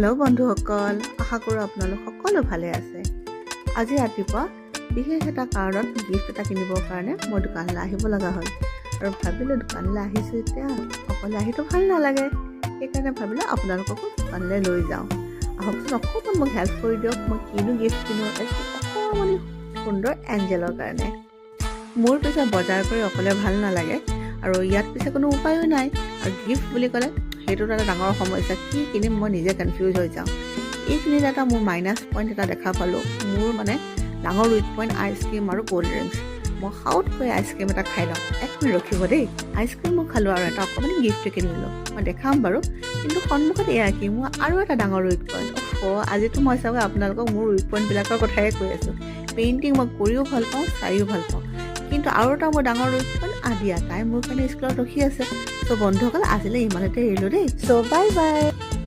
Hello' বন্ধুসকল, আশা কৰোঁ আপোনালোক সকলো ভালে আছে। আজি ৰাতিপুৱা বিশেষ এটা কাৰণত গিফ্ট এটা কিনিবৰ কাৰণে মই দোকানলৈ আহিব লগা হ'ল আৰু ভাবিলোঁ দোকানলৈ আহিছোঁ এতিয়া অকলে আহিতো ভাল নালাগে, সেইকাৰণে ভাবিলোঁ আপোনালোককো দোকানলৈ লৈ যাওঁ। আহকচোন অকণমান মোক হেল্প কৰি দিয়ক, মই কিনো গিফ্ট কিনো অকণমানি সুন্দৰ এঞ্জেলৰ কাৰণে। মোৰ পিছে বজাৰ কৰি অকলে ভাল নালাগে আৰু ইয়াত পিছে কোনো উপায়ো নাই, আৰু গিফ্ট বুলি ক'লে সেইটো এটা ডাঙৰ সমস্যা। কি কিনিম মই নিজে কনফিউজ হৈ যাওঁ। এইখিনিত এটা মোৰ মাইনাছ পইণ্ট এটা দেখা পালোঁ। মোৰ মানে ডাঙৰ উইক পইণ্ট আইচক্ৰীম আৰু ক'ল্ড ড্ৰিংকছ। মই খাওঁতকৈ আইচক্ৰীম এটা খাই লওঁ। এক মিনিট ৰখিব দেই। আইচক্ৰীম মই খালোঁ আৰু এটা অকণমানি গিফ্ট কিনিলোঁ, মই দেখাম বাৰু। কিন্তু সন্মুখত এয়া কি, মোৰ আৰু এটা ডাঙৰ উইক পইণ্ট। আজিতো মই চাগৈ আপোনালোকক মোৰ উইক পইণ্টবিলাকৰ কথাই কৈ আছোঁ। পেইণ্টিং মই কৰিও ভাল পাওঁ, চাইও ভাল পাওঁ, কিন্তু আৰু এটা মোৰ ডাঙৰ উইক পইণ্ট আদিয়া, তাই মোৰ কাৰণে স্কুলত ৰখি আছে। চ' বন্ধুসকল আজিলৈ ইমানতে এৰিলোঁ দেই। চ' বাই বাই।